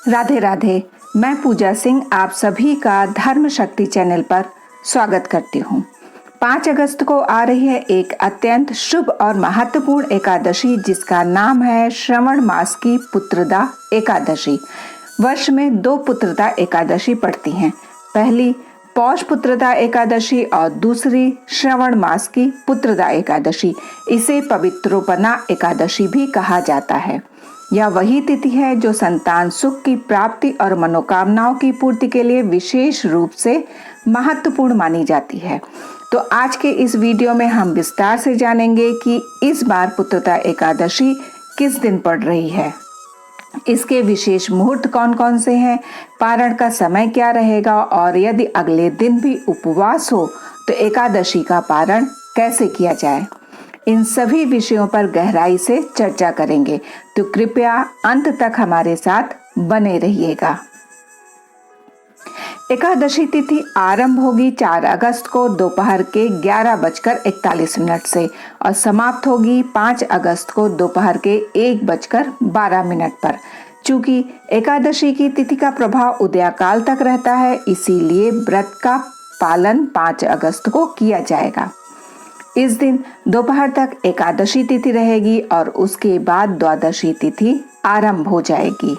राधे राधे। मैं पूजा सिंह आप सभी का धर्म शक्ति चैनल पर स्वागत करती हूँ। 5 अगस्त को आ रही है एक अत्यंत शुभ और महत्वपूर्ण एकादशी, जिसका नाम है श्रवण मास की पुत्रदा एकादशी। वर्ष में 2 पुत्रदा एकादशी पड़ती हैं। पहली पौष पुत्रदा एकादशी और दूसरी श्रवण मास की पुत्रदा एकादशी। इसे पवित्रोपना एकादशी भी कहा जाता है। यह वही तिथि है जो संतान सुख की प्राप्ति और मनोकामनाओं की पूर्ति के लिए विशेष रूप से महत्वपूर्ण मानी जाती है। तो आज के इस वीडियो में हम विस्तार से जानेंगे कि इस बार पुत्रदा एकादशी किस दिन पड़ रही है, इसके विशेष मुहूर्त कौन कौन से हैं, पारण का समय क्या रहेगा और यदि अगले दिन भी उपवास हो तो एकादशी का पारण कैसे किया जाए। इन सभी विषयों पर गहराई से चर्चा करेंगे, तो कृपया अंत तक हमारे साथ बने रहिएगा। एकादशी तिथि आरंभ होगी 4 अगस्त को दोपहर के 11:41 से और समाप्त होगी 5 अगस्त को दोपहर के 1:12 पर। चूंकि एकादशी की तिथि का प्रभाव उदयकाल तक रहता है, इसीलिए व्रत का पालन 5 अगस्त को किया जाएगा। इस दिन दोपहर तक एकादशी तिथि रहेगी और उसके बाद द्वादशी तिथि आरंभ हो जाएगी।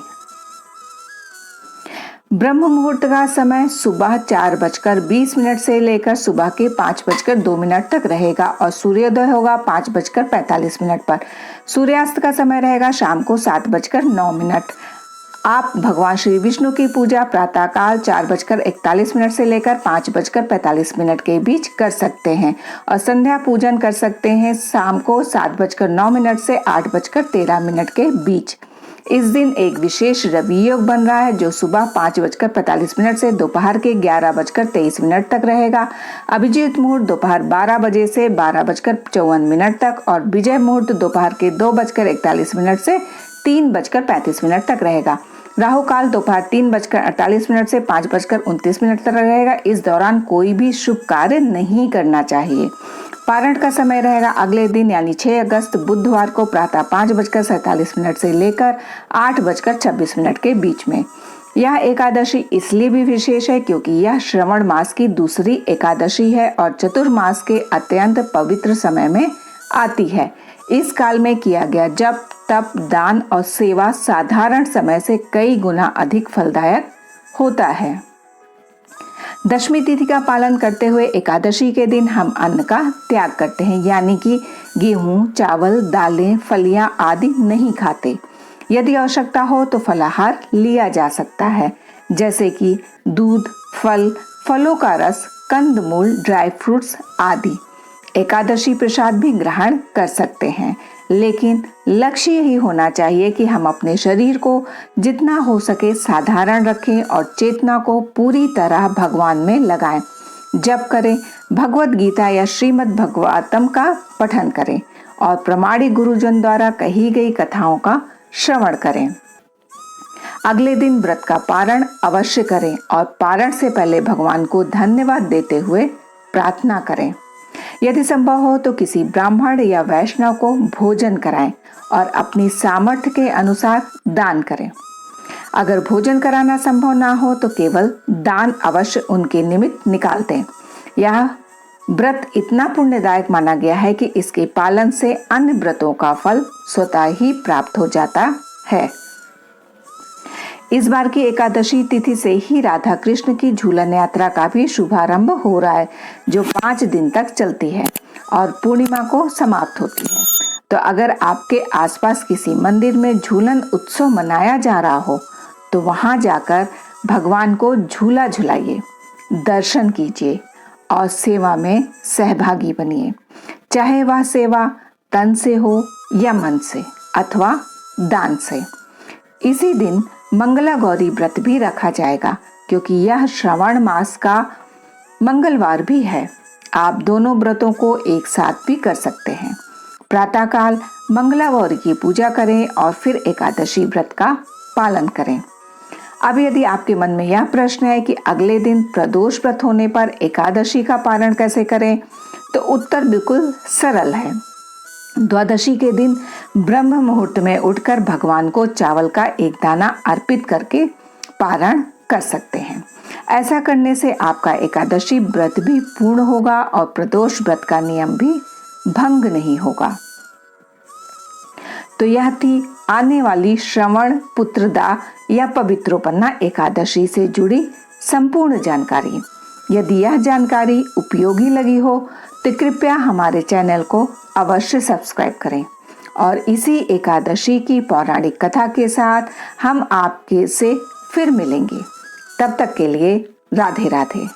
ब्रह्म मुहूर्त का समय सुबह 4:20 से लेकर सुबह के 5:02 तक रहेगा और सूर्योदय होगा 5:45 पर। सूर्यास्त का समय रहेगा शाम को 7:09। आप भगवान श्री विष्णु की पूजा प्रातःकाल 4:41 से लेकर 5:45 के बीच कर सकते हैं और संध्या पूजन कर सकते हैं शाम को 7:09 से 8:13 के बीच। इस दिन एक विशेष रवि योग बन रहा है जो सुबह 5:45 से दोपहर के 11:23 तक रहेगा। अभिजीत मुहूर्त दोपहर 12 बजे से 12:54 तक और विजय मुहूर्त दोपहर के 2:41 से 3:35 तक रहेगा। राहु काल दोपहर 3:48 से 5:29 तक रहेगा। इस दौरान कोई भी शुभ कार्य नहीं करना चाहिए। पारण का समय रहेगा अगले दिन यानी 6 अगस्त बुधवार को प्रातः 5:47 से लेकर 8:26 के बीच में। यह एकादशी इसलिए भी विशेष है क्योंकि यह श्रवण मास की दूसरी एकादशी है और चतुर्मास के अत्यंत पवित्र समय में आती है। इस काल में किया गया जप तप दान और सेवा साधारण समय से कई गुना अधिक फलदायक होता है। दशमी तिथि का पालन करते हुए एकादशी के दिन हम अन्न का त्याग करते हैं, यानी कि गेहूं, चावल, दालें, फलियां आदि नहीं खाते। यदि आवश्यकता हो तो फलाहार लिया जा सकता है, जैसे कि दूध, फल, फलों का रस, कंदमूल, ड्राई फ्रूट्स आदि। एकादशी प्रसाद भी ग्रहण कर सकते हैं, लेकिन लक्ष्य यही होना चाहिए कि हम अपने शरीर को जितना हो सके साधारण रखें और चेतना को पूरी तरह भगवान में लगाएं। जप करें, भगवत गीता या श्रीमद् भागवतम का पठन करें और प्रामाणिक गुरुजन द्वारा कही गई कथाओं का श्रवण करें। अगले दिन व्रत का पारण अवश्य करें और पारण से पहले भगवान को धन्यवाद देते हुए प्रार्थना करें। यदि संभव हो तो किसी ब्राह्मण या वैष्णव को भोजन कराएं और अपनी सामर्थ्य के अनुसार दान करें। अगर भोजन कराना संभव ना हो तो केवल दान अवश्य उनके निमित्त निकाल दें। यह व्रत इतना पुण्यदायक माना गया है कि इसके पालन से अन्य व्रतों का फल स्वतः ही प्राप्त हो जाता है। इस बार की एकादशी तिथि से ही राधा कृष्ण की झूलन यात्रा का भी शुभारंभ हो रहा है, जो 5 दिन तक चलती है और पूर्णिमा को समाप्त होती है। तो अगर आपके आसपास किसी मंदिर में झूलन उत्सव मनाया जा रहा हो तो वहां जाकर भगवान को झूला झुलाइए, दर्शन कीजिए और सेवा में सहभागी बनिए। चाहे वह सेवा तन से हो या मन से अथवा दान से। इसी दिन मंगला गौरी व्रत भी रखा जाएगा क्योंकि यह श्रावण मास का मंगलवार भी है। आप दोनों व्रतों को एक साथ भी कर सकते हैं। प्रातःकाल मंगला गौरी की पूजा करें और फिर एकादशी व्रत का पालन करें। अब यदि आपके मन में यह प्रश्न है कि अगले दिन प्रदोष व्रत होने पर एकादशी का पारण कैसे करें, तो उत्तर बिल्कुल सरल है। द्वादशी के दिन ब्रह्म मुहूर्त में उठकर भगवान को चावल का एक दाना अर्पित करके पारण कर सकते हैं। ऐसा करने से आपका एकादशी व्रत भी पूर्ण होगा और प्रदोष व्रत का नियम भी भंग नहीं होगा। तो यह थी आने वाली श्रवण पुत्रदा या पवित्रोपन्ना एकादशी से जुड़ी संपूर्ण जानकारी। यदि यह जानकारी उपयोगी लगी हो तो कृपया हमारे चैनल को अवश्य सब्सक्राइब करें और इसी एकादशी की पौराणिक कथा के साथ हम आपके से फिर मिलेंगे। तब तक के लिए राधे राधे।